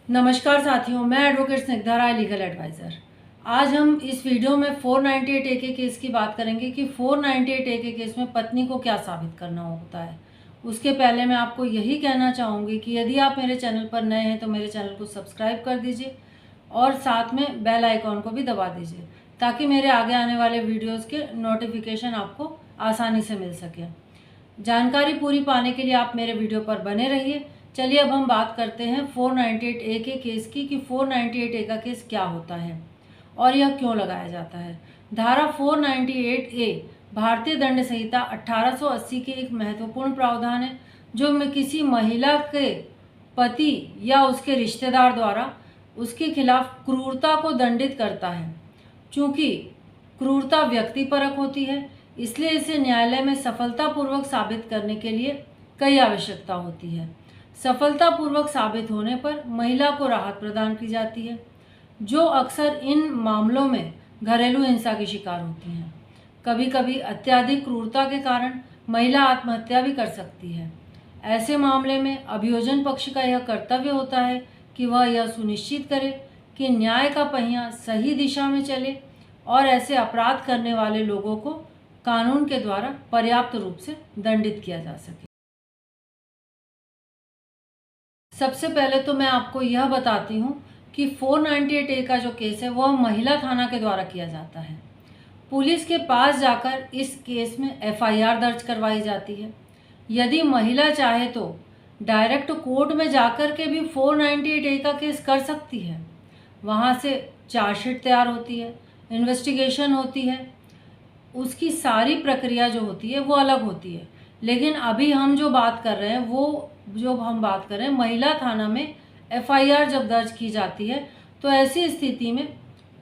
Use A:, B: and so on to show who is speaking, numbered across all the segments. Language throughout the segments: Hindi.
A: नमस्कार साथियों, मैं एडवोकेट स्निग्धा राय, लीगल एडवाइज़र। आज हम इस वीडियो में 498 ए के केस की बात करेंगे कि 498 ए के केस में पत्नी को क्या साबित करना होता है। उसके पहले मैं आपको यही कहना चाहूँगी कि यदि आप मेरे चैनल पर नए हैं तो मेरे चैनल को सब्सक्राइब कर दीजिए और साथ में बेल आइकॉन को भी दबा दीजिए ताकि मेरे आगे आने वाले वीडियोज़ के नोटिफिकेशन आपको आसानी से मिल सके। जानकारी पूरी पाने के लिए आप मेरे वीडियो पर बने रहिए। चलिए अब हम बात करते हैं 498 ए के केस की कि 498 ए का केस क्या होता है और यह क्यों लगाया जाता है। धारा 498 ए भारतीय दंड संहिता 1880 के एक महत्वपूर्ण प्रावधान है जो में किसी महिला के पति या उसके रिश्तेदार द्वारा उसके खिलाफ क्रूरता को दंडित करता है। चूँकि क्रूरता व्यक्तिपरक होती है इसलिए इसे न्यायालय में सफलतापूर्वक साबित करने के लिए कई आवश्यकता होती है। सफलतापूर्वक साबित होने पर महिला को राहत प्रदान की जाती है, जो अक्सर इन मामलों में घरेलू हिंसा की शिकार होती हैं। कभी कभी अत्यधिक क्रूरता के कारण महिला आत्महत्या भी कर सकती है। ऐसे मामले में अभियोजन पक्ष का यह कर्तव्य होता है कि वह यह सुनिश्चित करे कि न्याय का पहिया सही दिशा में चले और ऐसे अपराध करने वाले लोगों को कानून के द्वारा पर्याप्त रूप से दंडित किया जा सके। सबसे पहले तो मैं आपको यह बताती हूँ कि 498 ए का जो केस है वह महिला थाना के द्वारा किया जाता है। पुलिस के पास जाकर इस केस में एफआईआर दर्ज करवाई जाती है। यदि महिला चाहे तो डायरेक्ट कोर्ट में जाकर के भी 498 ए का केस कर सकती है। वहाँ से चार्जशीट तैयार होती है, इन्वेस्टिगेशन होती है, उसकी सारी प्रक्रिया जो होती है वो अलग होती है। लेकिन अभी हम जो बात कर रहे हैं महिला थाना में एफआईआर जब दर्ज की जाती है तो ऐसी स्थिति में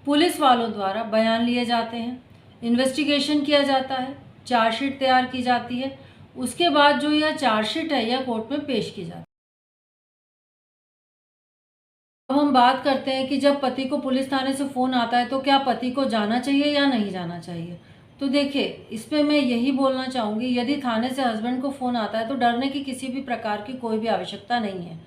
A: पुलिस वालों द्वारा बयान लिए जाते हैं, इन्वेस्टिगेशन किया जाता है, चार्जशीट तैयार की जाती है। उसके बाद जो यह चार्जशीट है यह कोर्ट में पेश की जाती है। अब हम बात करते हैं कि जब पति को पुलिस थाने से फ़ोन आता है तो क्या पति को जाना चाहिए या नहीं जाना चाहिए। तो देखिए, इस पे मैं यही बोलना चाहूँगी, यदि थाने से हस्बैंड को फ़ोन आता है तो डरने की किसी भी प्रकार की कोई भी आवश्यकता नहीं है।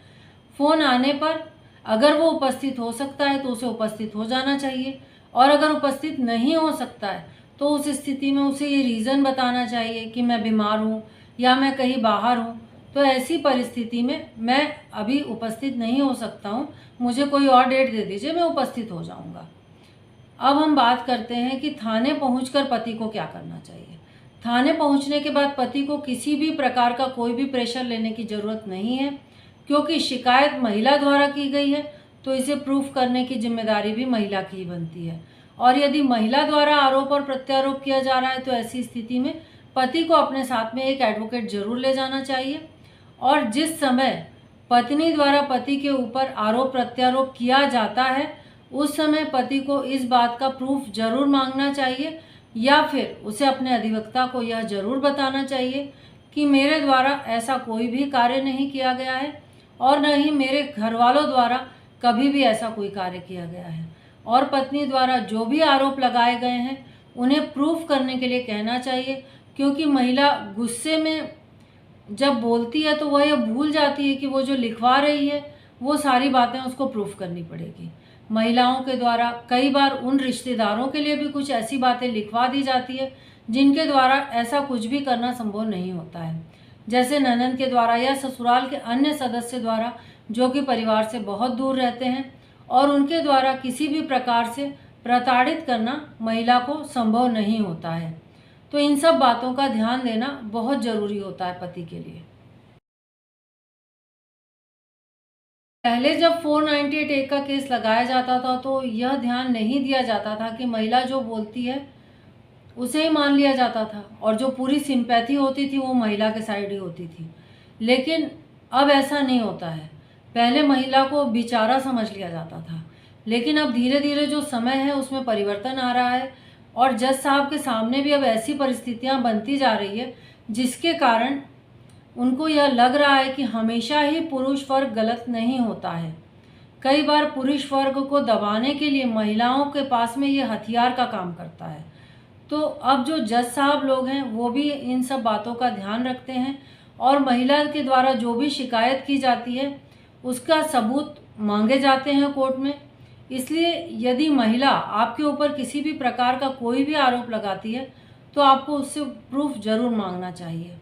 A: फ़ोन आने पर अगर वो उपस्थित हो सकता है तो उसे उपस्थित हो जाना चाहिए और अगर उपस्थित नहीं हो सकता है तो उस स्थिति में उसे ये रीज़न बताना चाहिए कि मैं बीमार हूँ या मैं कहीं बाहर हूँ, तो ऐसी परिस्थिति में मैं अभी उपस्थित नहीं हो सकता हूँ, मुझे कोई और डेट दे दीजिए, मैं उपस्थित हो जाऊँगा। अब हम बात करते हैं कि थाने पहुंचकर पति को क्या करना चाहिए। थाने पहुंचने के बाद पति को किसी भी प्रकार का कोई भी प्रेशर लेने की ज़रूरत नहीं है, क्योंकि शिकायत महिला द्वारा की गई है तो इसे प्रूफ करने की जिम्मेदारी भी महिला की ही बनती है। और यदि महिला द्वारा आरोप और प्रत्यारोप किया जा रहा है तो ऐसी स्थिति में पति को अपने साथ में एक एडवोकेट जरूर ले जाना चाहिए। और जिस समय पत्नी द्वारा पति के ऊपर आरोप प्रत्यारोप किया जाता है उस समय पति को इस बात का प्रूफ जरूर मांगना चाहिए या फिर उसे अपने अधिवक्ता को यह जरूर बताना चाहिए कि मेरे द्वारा ऐसा कोई भी कार्य नहीं किया गया है और न ही मेरे घर वालों द्वारा कभी भी ऐसा कोई कार्य किया गया है। और पत्नी द्वारा जो भी आरोप लगाए गए हैं उन्हें प्रूफ करने के लिए कहना चाहिए, क्योंकि महिला गुस्से में जब बोलती है तो वह यह भूल जाती है कि वो जो लिखवा रही है वो सारी बातें उसको प्रूफ करनी पड़ेगी। महिलाओं के द्वारा कई बार उन रिश्तेदारों के लिए भी कुछ ऐसी बातें लिखवा दी जाती है जिनके द्वारा ऐसा कुछ भी करना संभव नहीं होता है, जैसे ननद के द्वारा या ससुराल के अन्य सदस्य द्वारा जो कि परिवार से बहुत दूर रहते हैं और उनके द्वारा किसी भी प्रकार से प्रताड़ित करना महिला को संभव नहीं होता है। तो इन सब बातों का ध्यान देना बहुत ज़रूरी होता है पति के लिए। पहले जब 498 ए का केस लगाया जाता था तो यह ध्यान नहीं दिया जाता था कि महिला जो बोलती है उसे ही मान लिया जाता था और जो पूरी सिंपैथी होती थी वो महिला के साइड ही होती थी। लेकिन अब ऐसा नहीं होता है। पहले महिला को बेचारा समझ लिया जाता था, लेकिन अब धीरे धीरे जो समय है उसमें परिवर्तन आ रहा है और जज साहब के सामने भी अब ऐसी परिस्थितियां बनती जा रही है जिसके कारण उनको यह लग रहा है कि हमेशा ही पुरुष वर्ग गलत नहीं होता है। कई बार पुरुष वर्ग को दबाने के लिए महिलाओं के पास में ये हथियार का काम करता है। तो अब जो जज साहब लोग हैं वो भी इन सब बातों का ध्यान रखते हैं और महिला के द्वारा जो भी शिकायत की जाती है उसका सबूत मांगे जाते हैं कोर्ट में। इसलिए यदि महिला आपके ऊपर किसी भी प्रकार का कोई भी आरोप लगाती है तो आपको उससे प्रूफ जरूर मांगना चाहिए।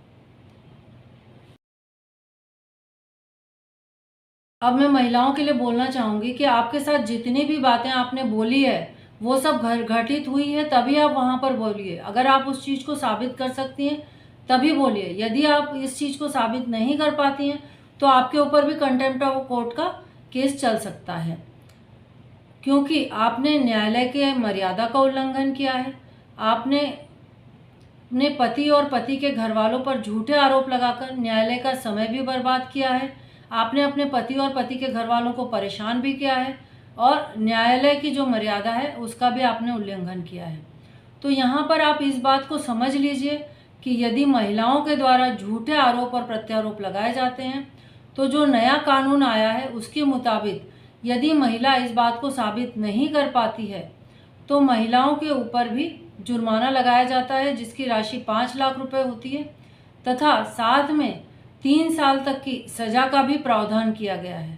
A: अब मैं महिलाओं के लिए बोलना चाहूँगी कि आपके साथ जितनी भी बातें आपने बोली है वो सब घटित हुई है, तभी आप वहाँ पर बोलिए। अगर आप उस चीज़ को साबित कर सकती हैं तभी बोलिए। यदि आप इस चीज़ को साबित नहीं कर पाती हैं तो आपके ऊपर भी कंटेम्प्ट ऑफ कोर्ट का केस चल सकता है, क्योंकि आपने न्यायालय के मर्यादा का उल्लंघन किया है। आपने अपने पति और पति के घर वालों पर झूठे आरोप लगाकर न्यायालय का समय भी बर्बाद किया है। आपने अपने पति और पति के घर वालों को परेशान भी किया है और न्यायालय की जो मर्यादा है उसका भी आपने उल्लंघन किया है। तो यहाँ पर आप इस बात को समझ लीजिए कि यदि महिलाओं के द्वारा झूठे आरोप और प्रत्यारोप लगाए जाते हैं तो जो नया कानून आया है उसके मुताबिक यदि महिला इस बात को साबित नहीं कर पाती है तो महिलाओं के ऊपर भी जुर्माना लगाया जाता है, जिसकी राशि 5 लाख रुपए होती है तथा साथ में 3 साल तक की सजा का भी प्रावधान किया गया है।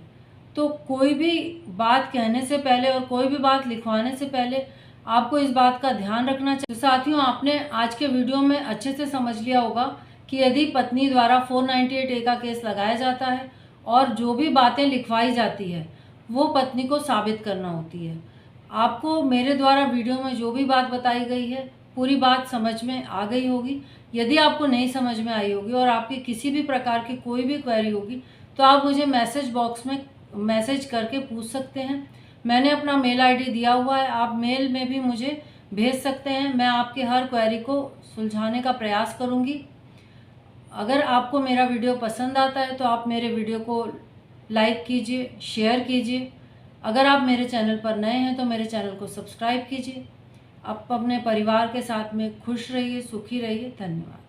A: तो कोई भी बात कहने से पहले और कोई भी बात लिखवाने से पहले आपको इस बात का ध्यान रखना चाहिए। तो साथियों, आपने आज के वीडियो में अच्छे से समझ लिया होगा कि यदि पत्नी द्वारा 498A का केस लगाया जाता है और जो भी बातें लिखवाई जाती है वो पत्नी को साबित करना होती है। आपको मेरे द्वारा वीडियो में जो भी बात बताई गई है पूरी बात समझ में आ गई होगी। यदि आपको नहीं समझ में आई होगी और आपकी किसी भी प्रकार की कोई भी क्वेरी होगी तो आप मुझे मैसेज बॉक्स में मैसेज करके पूछ सकते हैं। मैंने अपना मेल आईडी दिया हुआ है, आप मेल में भी मुझे भेज सकते हैं। मैं आपके हर क्वेरी को सुलझाने का प्रयास करूंगी। अगर आपको मेरा वीडियो पसंद आता है तो आप मेरे वीडियो को लाइक कीजिए, शेयर कीजिए। अगर आप मेरे चैनल पर नए हैं तो मेरे चैनल को सब्सक्राइब कीजिए। आप अपने परिवार के साथ में खुश रहिए, सुखी रहिए। धन्यवाद।